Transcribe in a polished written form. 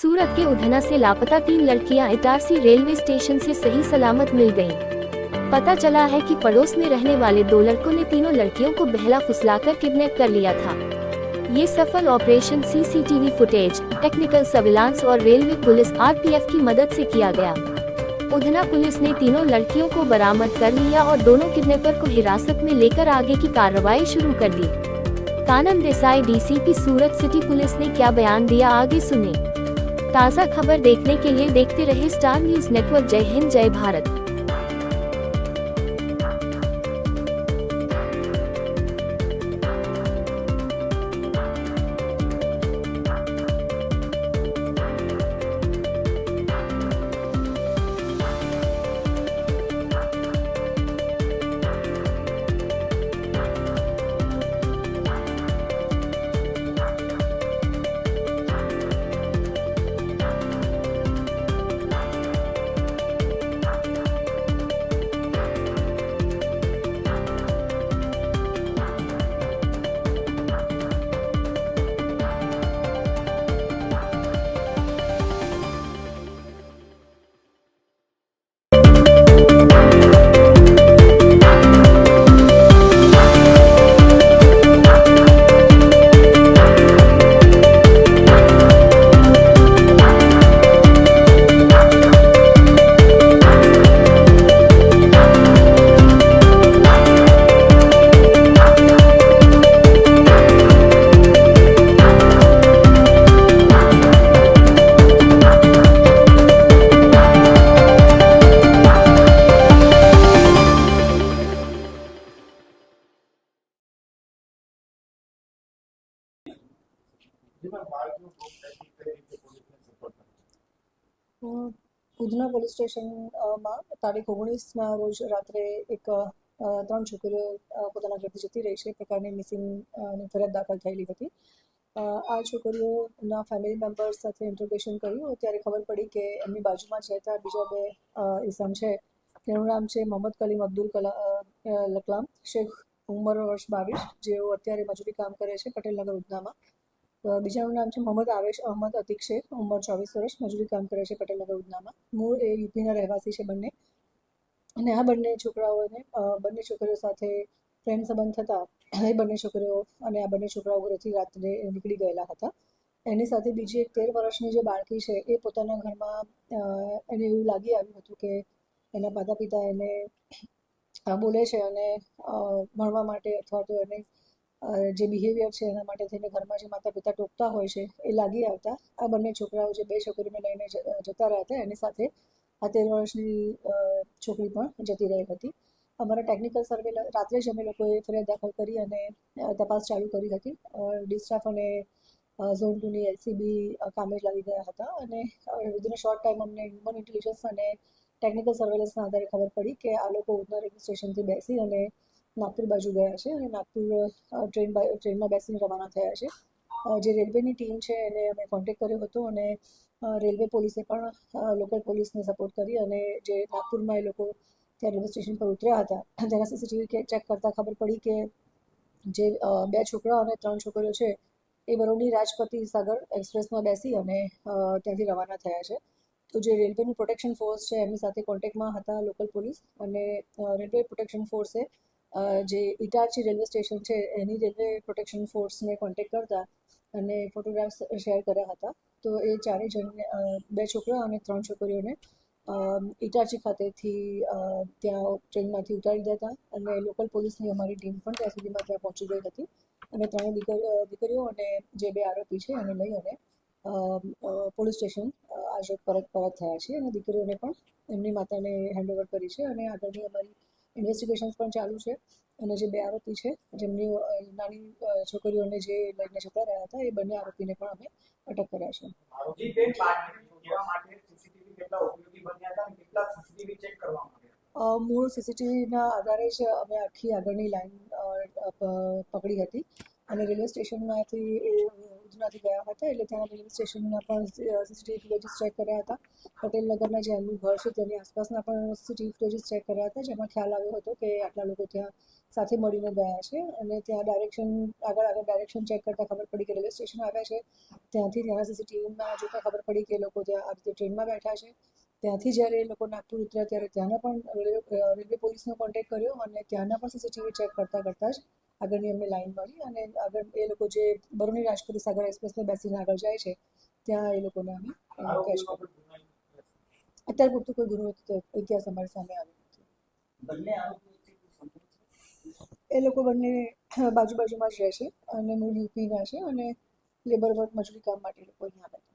सूरत के उधना से लापता 3 लड़कियां इटारसी रेलवे स्टेशन से सही सलामत मिल गईं। पता चला है कि पड़ोस में रहने वाले 2 लड़कों ने तीनों लड़कियों को बहला फुसलाकर किडनैप कर लिया था। ये सफल operation CCTV footage, technical surveillance और रेलवे पुलिस आरपीएफ की मदद से किया गया। उधना पुलिस ने तीनों लड़कियों को बरामद कर लिया और दोनों किडनैपर को हिरासत में लेकर आगे की कार्रवाई शुरू कर दी। कानन देसाई डीसीपी सूरत सिटी पुलिस ने क्या बयान दिया, आगे सुने। ताज़ा खबर देखने के लिए देखते रहे स्टार न्यूज़ नेटवर्क। जय हिंद, जय भारत। ઉધના પોલીસ સ્ટેશનમાં તારીખ 19ના રોજ રાત્રે એક 3 છોકરીઓ પોતાના ઘરથી જતી રહી છે એ પ્રકારની મિસિંગની ફરિયાદ દાખલ થયેલી હતી। આ છોકરીઓના ફેમિલી મેમ્બર્સ સાથે ઇન્ટરોગેશન કર્યું ત્યારે ખબર પડી કે એમની બાજુમાં જ રહેતા બીજા 2 ઇસમ છે, તેનું નામ છે મોહમ્મદ કલીમ અબ્દુલ લકલામ, શેખ, ઉંમર વર્ષ 22, જેઓ અત્યારે મજૂરી કામ કરે છે પટેલનગર ઉધનામાં। બીજાનું નામ છે મોહમ્મદ આવેશ અહમદ અતિક શેખ, ઉંમર 24 વર્ષ, મજૂરી કામ કરે છે પટેલનગર ઉધનામાં। મૂળ એ યુપીના રહેવાસી છે બંને, અને આ બંને છોકરીઓ સાથે પ્રેમ સંબંધ થતા એ બંને છોકરીઓ અને આ બંને છોકરાઓ ઘરેથી રાત્રે નીકળી ગયેલા હતા। એની સાથે બીજી એક 13 વર્ષની જે બાળકી છે એ પોતાના ઘરમાં એને એવું લાગી આવ્યું હતું કે એના માતા પિતા એને બોલે છે અને ભણવા માટે અથવા તો એને જે બિહેવિયર છે એના માટે થઈને ઘરમાં જે માતા પિતા ટોકતા હોય છે એ લાગી આવતા આ બંને છોકરાઓ જે 2 છોકરીઓને લઈને જતા રહ્યા હતા એની સાથે આ 13 વર્ષની છોકરી પણ જતી રહી હતી। અમારા ટેકનિકલ સર્વે રાત્રે જ અમે લોકોએ ફરિયાદ દાખલ કરી અને તપાસ ચાલુ કરી હતી। ડી સ્ટાફ અને ઝોન 2ની એલસીબી કામે જ લાગી ગયા હતા અને વિધિન અ શોર્ટ ટાઈમ અમને હ્યુમન ઇન્ટેલિજન્સ અને ટેકનિકલ સર્વેલન્સના આધારે ખબર પડી કે આ લોકો ઉધના રેલવે સ્ટેશનથી બેસી અને નાગપુર બાજુ ગયા છે અને નાગપુર ટ્રેનમાં બેસીને રવાના થયા છે। જે રેલવેની ટીમ છે એને અમે કોન્ટેક્ટ કર્યો હતો અને રેલવે પોલીસે પણ લોકલ પોલીસને સપોર્ટ કરી અને જે નાગપુરમાં એ લોકો ત્યાં રેલવે સ્ટેશન પર ઉતર્યા હતા તેના સીસીટીવી ચેક કરતાં ખબર પડી કે જે 2 છોકરા અને 3 છોકરીઓ છે એ બરોડી રાજપતિ સાગર એક્સપ્રેસમાં બેસી અને ત્યાંથી રવાના થયા છે। તો જે રેલવેનું પ્રોટેક્શન ફોર્સ છે એમની સાથે કોન્ટેક્ટમાં હતા લોકલ પોલીસ અને રેલવે પ્રોટેક્શન ફોર્સે જે ઇટારસી રેલવે સ્ટેશન છે એની રેલવે પ્રોટેક્શન ફોર્સને કોન્ટેક્ટ કરતા અને ફોટોગ્રાફ્સ શેર કર્યા હતા। તો એ 4 જણને 2 છોકરા અને 3 છોકરીઓને ઇટારસી ખાતેથી ત્યાં ટ્રેનમાંથી ઉતારી દેતા અને લોકલ પોલીસની અમારી ટીમ પણ ત્યાં સુધીમાં ત્યાં પહોંચી ગઈ હતી અને 3 દીકરીઓ અને જે 2 આરોપી છે એને લઈ અને પોલીસ સ્ટેશન આજે પરત થયા છે અને દીકરીઓને પણ એમની માતાને હેન્ડઓવર કરી છે અને આગળની અમારી ઇન્વેસ્ટિગેશન્સ પણ ચાલુ છે અને જે 2 આરોપી છે જેમની નાની છોકરીઓને જે લઈને જતા રહ્યા હતા એ બંને આરોપીને પણ અમે અટક કર્યા છે। મૂળ સીસીટીવીના આધારે જ અમે આખી આગળની લાઈન પકડી હતી અને રેલવે સ્ટેશનમાંથી એ ઉધનાથી ગયા હતા, એટલે ત્યાંના રેલવે સ્ટેશનના પણ સીસીટીવી ફૂટેજીસ ચેક કર્યા હતા. પટેલ નગરના જે એમનું ઘર છે તેની આસપાસના પણ સીસીટીવી ફૂટેજીસ ચેક કર્યા હતા, જેમાં ખ્યાલ આવ્યો હતો કે આટલા લોકો ત્યાં સાથે મળીને ગયા છે. અને ત્યાં આગળ ડાયરેક્શન ચેક કરતાં ખબર પડી કે રેલવે સ્ટેશન આવ્યા છે. ત્યાંથી ત્યાંના સીસીટીવીમાં જોતાં ખબર પડી કે એ લોકો ત્યાં આ રીતે ટ્રેનમાં બેઠા છે. ત્યાંથી જ્યારે એ લોકો નાગપુર ઉતર્યા ત્યારે ત્યાંના પણ રેલવે પોલીસનો કોન્ટેક્ટ કર્યો અને ત્યાંના પણ સીસીટીવી ચેક કરતાં જ આગળની અમને લાઈન મળી અને આગળ એ લોકો જે બરોની રાજપુરી સાગર એક્સપ્રેસમાં બેસીને આગળ જાય છે ત્યાં એ લોકોને અમે કેચ કર્યો. અત્યારે પૂરતું કોઈ ગુનો ઇતિહાસ અમારી સામે આવ્યો નથી. એ લોકો બંને બાજુમાં જ રહે છે અને મૂળ યુપીના છે અને લેબર વર્ક મજૂરી કામ માટે એ લોકો અહીંયા આવ્યા.